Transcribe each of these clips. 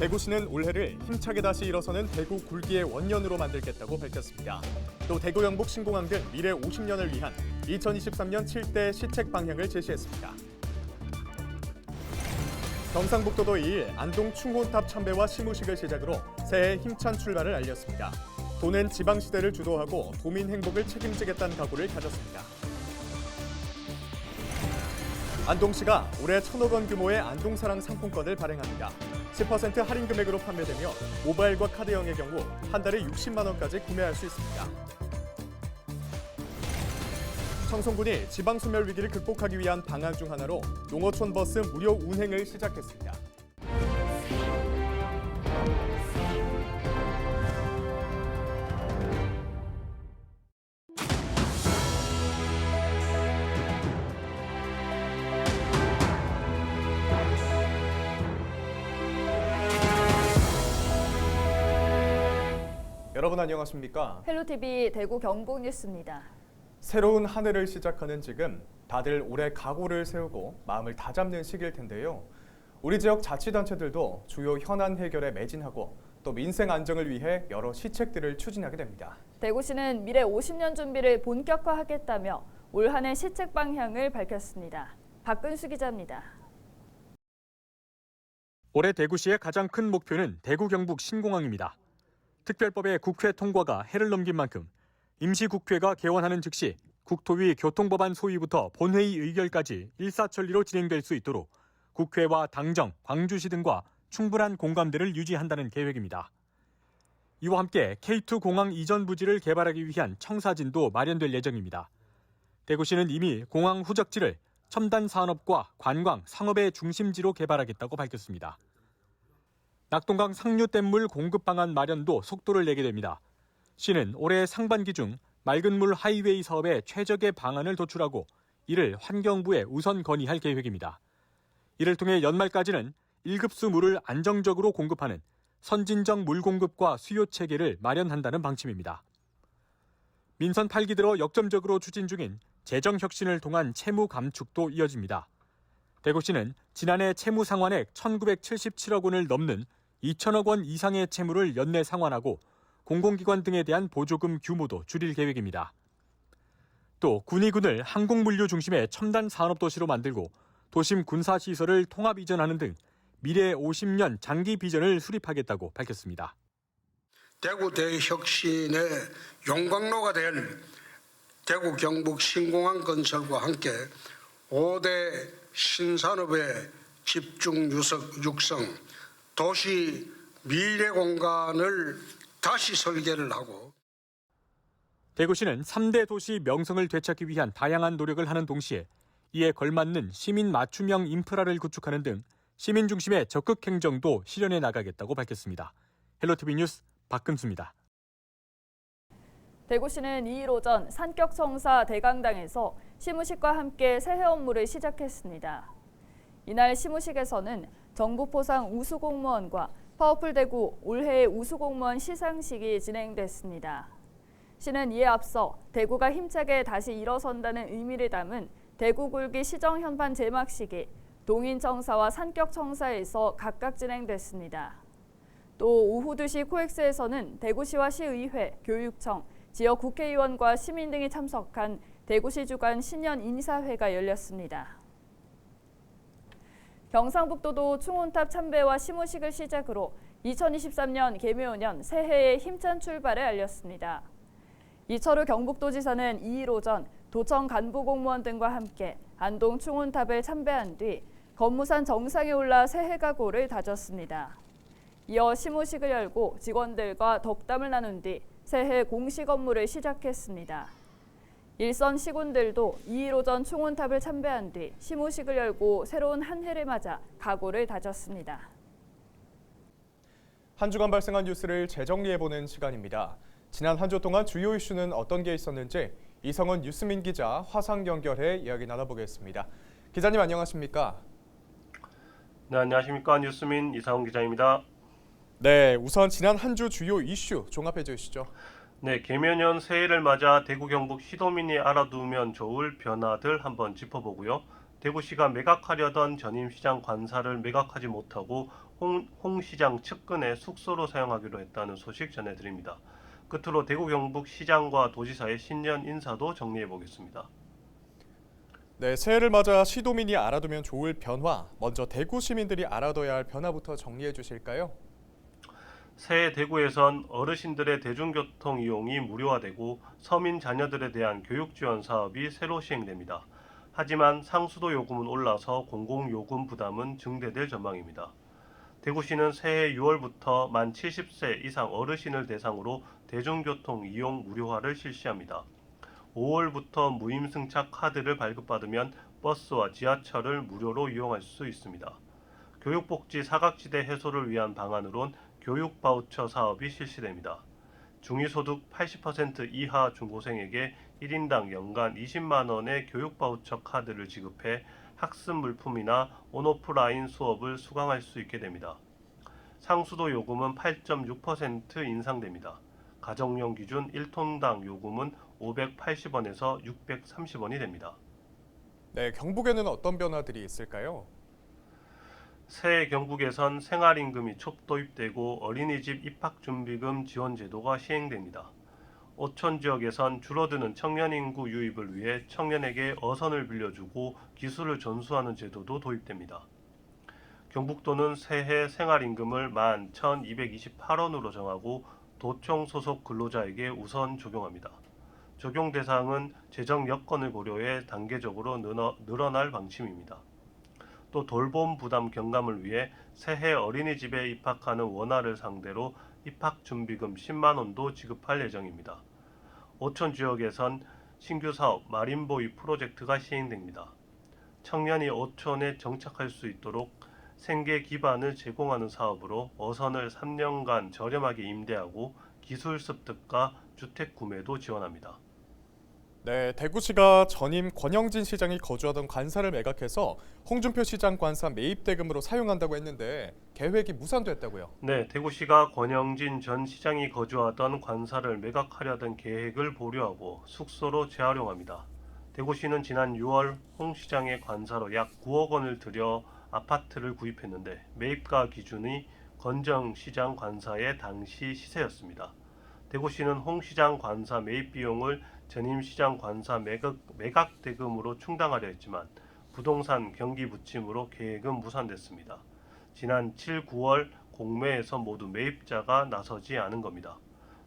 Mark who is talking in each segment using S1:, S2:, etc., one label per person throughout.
S1: 대구시는 올해를 힘차게 다시 일어서는 대구 굴기의 원년으로 만들겠다고 밝혔습니다. 또 대구 경북 신공항 등 미래 50년을 위한 2023년 7대 시책 방향을 제시했습니다. 경상북도도 2일 안동 충혼탑 참배와 시무식을 시작으로 새해 힘찬 출발을 알렸습니다. 도는 지방시대를 주도하고 도민 행복을 책임지겠다는 각오를 다졌습니다. 안동시가 올해 1,000억 원 규모의 안동사랑 상품권을 발행합니다. 10% 할인 금액으로 판매되며 모바일과 카드형의 경우 한 달에 60만 원까지 구매할 수 있습니다. 청송군이 지방소멸 위기를 극복하기 위한 방안 중 하나로 농어촌 버스 무료 운행을 시작했습니다. 여러분 안녕하십니까?
S2: 헬로티비 대구 경북 뉴스입니다.
S1: 새로운 한 해를 시작하는 지금 다들 올해 각오를 세우고 마음을 다잡는 시기일 텐데요. 우리 지역 자치단체들도 주요 현안 해결에 매진하고 또 민생 안정을 위해 여러 시책들을 추진하게 됩니다.
S2: 대구시는 미래 50년 준비를 본격화하겠다며 올 한 해 시책 방향을 밝혔습니다. 박근수 기자입니다.
S3: 올해 대구시의 가장 큰 목표는 대구 경북 신공항입니다. 특별법의 국회 통과가 해를 넘긴 만큼 임시국회가 개원하는 즉시 국토위 교통법안 소위부터 본회의 의결까지 일사천리로 진행될 수 있도록 국회와 당정, 광주시 등과 충분한 공감대를 유지한다는 계획입니다. 이와 함께 K2 공항 이전 부지를 개발하기 위한 청사진도 마련될 예정입니다. 대구시는 이미 공항 후적지를 첨단 산업과 관광, 상업의 중심지로 개발하겠다고 밝혔습니다. 낙동강 상류댐물 공급 방안 마련도 속도를 내게 됩니다. 시는 올해 상반기 중 맑은 물 하이웨이 사업에 최적의 방안을 도출하고 이를 환경부에 우선 건의할 계획입니다. 이를 통해 연말까지는 1급수 물을 안정적으로 공급하는 선진적 물 공급과 수요 체계를 마련한다는 방침입니다. 민선 8기 들어 역점적으로 추진 중인 재정 혁신을 통한 채무 감축도 이어집니다. 대구시는 지난해 채무 상환액 1,977억 원을 넘는 2천억 원 이상의 채무를 연내 상환하고 공공기관 등에 대한 보조금 규모도 줄일 계획입니다. 또 군의군을 항공물류 중심의 첨단 산업도시로 만들고 도심 군사시설을 통합 이전하는 등 미래 50년 장기 비전을 수립하겠다고 밝혔습니다.
S4: 대구 대혁신의 용광로가 될 대구 경북 신공항 건설과 함께 5대 신산업의 집중 육성, 도시 미래 공간을 다시 설계를 하고
S3: 대구시는 3대 도시 명성을 되찾기 위한 다양한 노력을 하는 동시에 이에 걸맞는 시민 맞춤형 인프라를 구축하는 등 시민 중심의 적극 행정도 실현해 나가겠다고 밝혔습니다. 헬로티비 뉴스 박근수입니다.
S2: 대구시는 2일 오전 산격청사 대강당에서 시무식과 함께 새해 업무를 시작했습니다. 이날 시무식에서는 정부 포상 우수공무원과 파워풀 대구 올해의 우수공무원 시상식이 진행됐습니다. 시는 이에 앞서 대구가 힘차게 다시 일어선다는 의미를 담은 대구 굴기 시정 현판 제막식이 동인청사와 산격청사에서 각각 진행됐습니다. 또 오후 2시 코엑스에서는 대구시와 시의회, 교육청, 지역 국회의원과 시민 등이 참석한 대구시 주관 신년 인사회가 열렸습니다. 경상북도도 충혼탑 참배와 시무식을 시작으로 2023년 개묘년 새해의 힘찬 출발을 알렸습니다. 이철우 경북도지사는 2일 오전 도청 간부 공무원 등과 함께 안동 충혼탑을 참배한 뒤 건무산 정상에 올라 새해 각오를 다졌습니다. 이어 시무식을 열고 직원들과 덕담을 나눈 뒤 새해 공식 업무를 시작했습니다. 일선 시군들도 2일 오전 충혼탑을 참배한 뒤 시무식을 열고 새로운 한 해를 맞아 각오를 다졌습니다.
S1: 한 주간 발생한 뉴스를 재정리해보는 시간입니다. 지난 한 주 동안 주요 이슈는 어떤 게 있었는지 이성은 뉴스민 기자 화상 연결해 이야기 나눠보겠습니다. 기자님 안녕하십니까?
S5: 네, 안녕하십니까. 뉴스민 이상훈 기자입니다.
S1: 네, 우선 지난 한 주 주요 이슈 종합해 주시죠.
S5: 네, 개묘년 새해를 맞아 대구 경북 시도민이 알아두면 좋을 변화들 한번 짚어보고요. 대구시가 매각하려던 전임시장 관사를 매각하지 못하고 홍 시장 측근의 숙소로 사용하기로 했다는 소식 전해드립니다. 끝으로 대구 경북 시장과 도지사의 신년 인사도 정리해 보겠습니다.
S1: 네, 새해를 맞아 시도민이 알아두면 좋을 변화, 먼저 대구 시민들이 알아둬야 할 변화부터 정리해 주실까요?
S5: 새해 대구에선 어르신들의 대중교통 이용이 무료화되고 서민 자녀들에 대한 교육 지원 사업이 새로 시행됩니다. 하지만 상수도 요금은 올라서 공공요금 부담은 증대될 전망입니다. 대구시는 새해 6월부터 만 70세 이상 어르신을 대상으로 대중교통 이용 무료화를 실시합니다. 5월부터 무임승차 카드를 발급받으면 버스와 지하철을 무료로 이용할 수 있습니다. 교육복지 사각지대 해소를 위한 방안으론 교육바우처 사업이 실시됩니다. 중위소득 80% 이하 중고생에게 1인당 연간 20만 원의 교육바우처 카드를 지급해 학습 물품이나 온오프라인 수업을 수강할 수 있게 됩니다. 상수도 요금은 8.6% 인상됩니다. 가정용 기준 1톤당 요금은 580원에서 630원이 됩니다.
S1: 네, 경북에는 어떤 변화들이 있을까요?
S5: 새해 경북에선 생활임금이 촉도입되고 어린이집 입학준비금 지원 제도가 시행됩니다. 어촌 지역에선 줄어드는 청년 인구 유입을 위해 청년에게 어선을 빌려주고 기술을 전수하는 제도도 도입됩니다. 경북도는 새해 생활임금을 11,228원으로 정하고 도청 소속 근로자에게 우선 적용합니다. 적용 대상은 재정 여건을 고려해 단계적으로 늘어날 방침입니다. 또 돌봄 부담 경감을 위해 새해 어린이집에 입학하는 원아를 상대로 입학준비금 10만 원도 지급할 예정입니다. 어촌 지역에선 신규 사업 마린보이 프로젝트가 시행됩니다. 청년이 어촌에 정착할 수 있도록 생계 기반을 제공하는 사업으로 어선을 3년간 저렴하게 임대하고 기술 습득과 주택 구매도 지원합니다.
S1: 네, 대구시가 전임 권영진 시장이 거주하던 관사를 매각해서 홍준표 시장 관사 매입 대금으로 사용한다고 했는데 계획이 무산됐다고요.
S5: 네, 대구시가 권영진 전 시장이 거주하던 관사를 매각하려던 계획을 보류하고 숙소로 재활용합니다. 대구시는 지난 6월 홍 시장의 관사로 약 9억 원을 들여 아파트를 구입했는데 매입가 기준이 권정 시장 관사의 당시 시세였습니다. 대구시는 홍 시장 관사 매입 비용을 전임 시장 관사 매각 대금으로 충당하려 했지만 부동산 경기 부침으로 계획은 무산됐습니다. 지난 7, 9월 공매에서 모두 매입자가 나서지 않은 겁니다.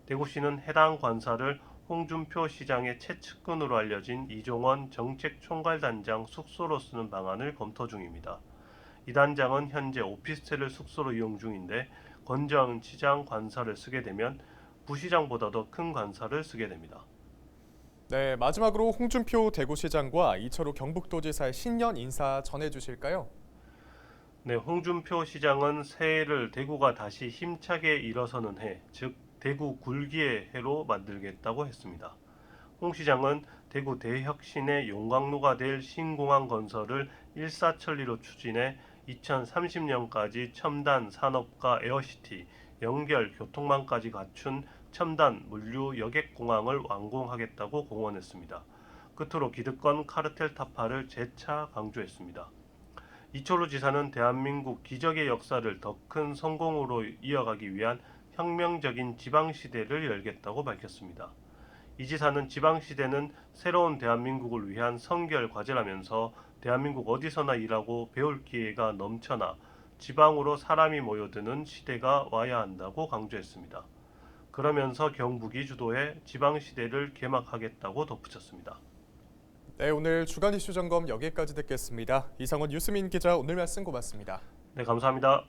S5: 대구시는 해당 관사를 홍준표 시장의 최측근으로 알려진 이종원 정책총괄단장 숙소로 쓰는 방안을 검토 중입니다. 이 단장은 현재 오피스텔을 숙소로 이용 중인데 권정 시장 관사를 쓰게 되면 부시장보다 더 큰 관사를 쓰게 됩니다.
S1: 네, 마지막으로 홍준표 대구시장과 이철우 경북도지사의 신년 인사 전해주실까요?
S5: 네, 홍준표 시장은 새해를 대구가 다시 힘차게 일어서는 해, 즉 대구 굴기의 해로 만들겠다고 했습니다. 홍 시장은 대구 대혁신의 용광로가 될 신공항 건설을 일사천리로 추진해 2030년까지 첨단 산업과 에어시티, 연결 교통망까지 갖춘 첨단 물류 여객공항을 완공하겠다고 공언했습니다. 끝으로 기득권 카르텔 타파를 재차 강조했습니다. 이철우 지사는 대한민국 기적의 역사를 더 큰 성공으로 이어가기 위한 혁명적인 지방시대를 열겠다고 밝혔습니다. 이 지사는 지방시대는 새로운 대한민국을 위한 선결 과제라면서 대한민국 어디서나 일하고 배울 기회가 넘쳐나 지방으로 사람이 모여드는 시대가 와야 한다고 강조했습니다. 그러면서 경북이 주도해 지방시대를 개막하겠다고 덧붙였습니다.
S1: 네, 오늘 주간 이슈 점검 여기까지 듣겠습니다. 이상원 유스민 기자 오늘 말씀 고맙습니다.
S5: 네, 감사합니다.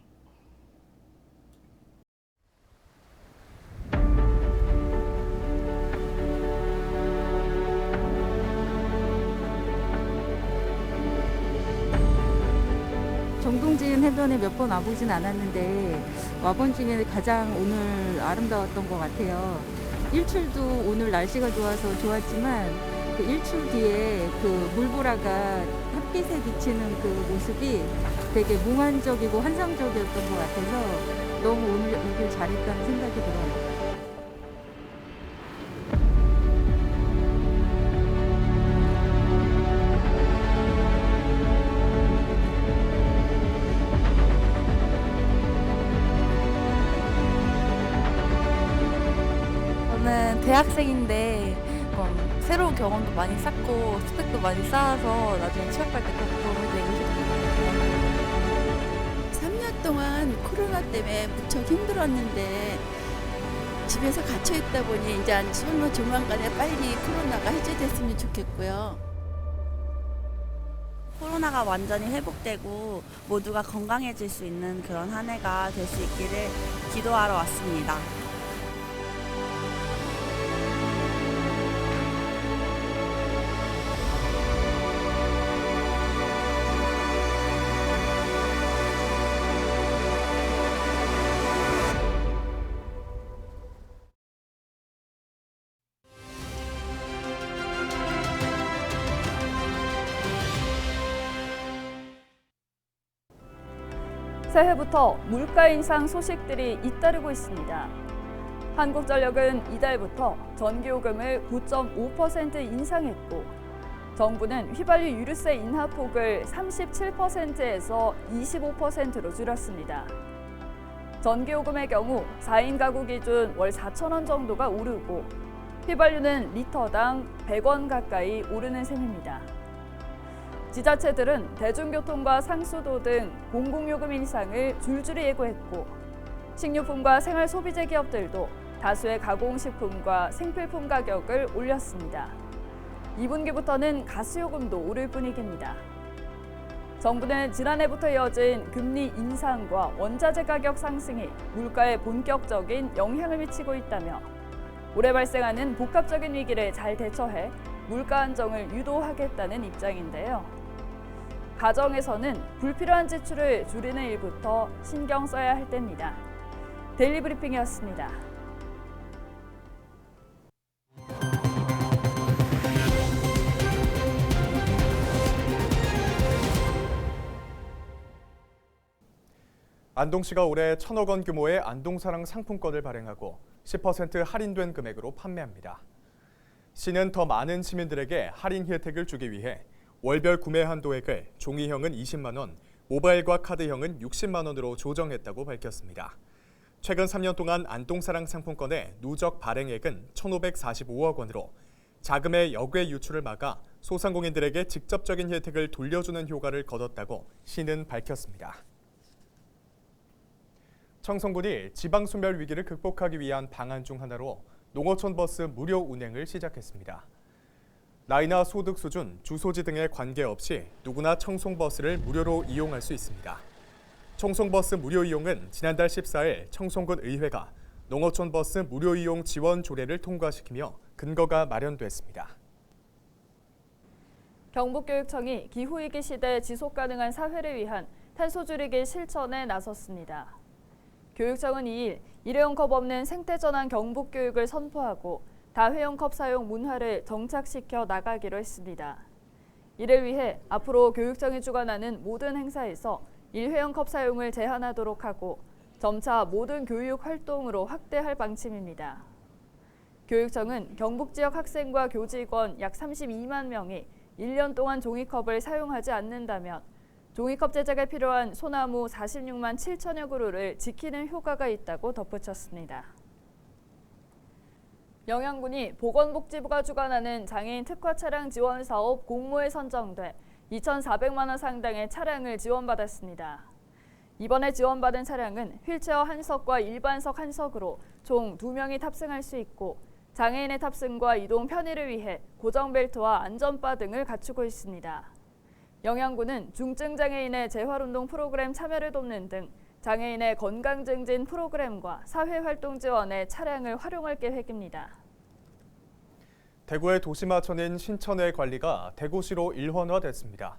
S6: 정동진 해변에 몇 번 와보진 않았는데 와본 중에 가장 오늘 아름다웠던 것 같아요. 일출도 오늘 날씨가 좋아서 좋았지만 그 일출 뒤에 그 물보라가 햇빛에 비치는 그 모습이 되게 몽환적이고 환상적이었던 것 같아서 너무 오늘 오길 잘했다는 생각이 들어요.
S7: 대학생인데 새로운 경험도 많이 쌓고 스펙도 많이 쌓아서 나중에 취업할 때 꼭 도움이 되고 싶어요.
S8: 3년 동안 코로나 때문에 무척 힘들었는데 집에서 갇혀 있다 보니 이제 설마 조만간에 빨리 코로나가 해제됐으면 좋겠고요.
S9: 코로나가 완전히 회복되고 모두가 건강해질 수 있는 그런 한 해가 될 수 있기를 기도하러 왔습니다.
S2: 새해부터 물가 인상 소식들이 잇따르고 있습니다. 한국전력은 이달부터 전기요금을 9.5% 인상했고, 정부는 휘발유 유류세 인하폭을 37%에서 25%로 줄였습니다. 전기요금의 경우 4인 가구 기준 월 4,000원 정도가 오르고, 휘발유는 리터당 100원 가까이 오르는 셈입니다. 지자체들은 대중교통과 상수도 등 공공요금 인상을 줄줄이 예고했고, 식료품과 생활소비재 기업들도 다수의 가공식품과 생필품 가격을 올렸습니다. 2분기부터는 가스요금도 오를 분위기입니다. 정부는 지난해부터 이어진 금리 인상과 원자재 가격 상승이 물가에 본격적인 영향을 미치고 있다며, 올해 발생하는 복합적인 위기를 잘 대처해 물가 안정을 유도하겠다는 입장인데요. 가정에서는 불필요한 지출을 줄이는 일부터 신경 써야 할 때입니다. 데일리 브리핑이었습니다.
S1: 안동시가 올해 1,000억 원 규모의 안동사랑 상품권을 발행하고 10% 할인된 금액으로 판매합니다. 시는 더 많은 시민들에게 할인 혜택을 주기 위해 월별 구매 한도액을 종이형은 20만 원, 모바일과 카드형은 60만 원으로 조정했다고 밝혔습니다. 최근 3년 동안 안동사랑 상품권의 누적 발행액은 1,545억 원으로 자금의 역외 유출을 막아 소상공인들에게 직접적인 혜택을 돌려주는 효과를 거뒀다고 시는 밝혔습니다. 청송군이 지방소멸 위기를 극복하기 위한 방안 중 하나로 농어촌 버스 무료 운행을 시작했습니다. 나이나 소득 수준, 주소지 등에 관계없이 누구나 청송버스를 무료로 이용할 수 있습니다. 청송버스 무료 이용은 지난달 14일 청송군 의회가 농어촌 버스 무료 이용 지원 조례를 통과시키며 근거가 마련됐습니다.
S2: 경북교육청이 기후위기 시대 지속가능한 사회를 위한 탄소 줄이기 실천에 나섰습니다. 교육청은 2일 일회용 컵 없는 생태전환 경북교육을 선포하고 다회용 컵 사용 문화를 정착시켜 나가기로 했습니다. 이를 위해 앞으로 교육청이 주관하는 모든 행사에서 일회용 컵 사용을 제한하도록 하고 점차 모든 교육 활동으로 확대할 방침입니다. 교육청은 경북 지역 학생과 교직원 약 32만 명이 1년 동안 종이컵을 사용하지 않는다면 종이컵 제작에 필요한 소나무 46만 7천여 그루를 지키는 효과가 있다고 덧붙였습니다. 영양군이 보건복지부가 주관하는 장애인 특화 차량 지원 사업 공모에 선정돼 2,400만 원 상당의 차량을 지원받았습니다. 이번에 지원받은 차량은 휠체어 한 석과 일반석 한 석으로 총 2명이 탑승할 수 있고 장애인의 탑승과 이동 편의를 위해 고정벨트와 안전바 등을 갖추고 있습니다. 영양군은 중증 장애인의 재활운동 프로그램 참여를 돕는 등 장애인의 건강 증진 프로그램과 사회활동 지원에 차량을 활용할 계획입니다.
S1: 대구의 도심하천인 신천의 관리가 대구시로 일원화됐습니다.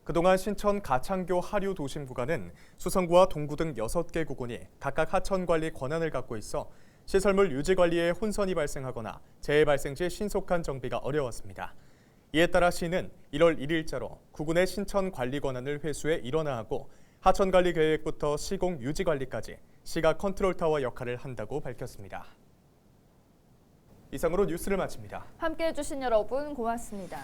S1: 그동안 신천 가창교 하류 도심 구간은 수성구와 동구 등 6개 구군이 각각 하천 관리 권한을 갖고 있어 시설물 유지 관리에 혼선이 발생하거나 재해 발생 시 신속한 정비가 어려웠습니다. 이에 따라 시는 1월 1일자로 구군의 신천 관리 권한을 회수해 일원화하고 하천 관리 계획부터 시공 유지 관리까지 시가 컨트롤 타워 역할을 한다고 밝혔습니다. 이상으로 뉴스를 마칩니다.
S2: 함께해 주신 여러분 고맙습니다.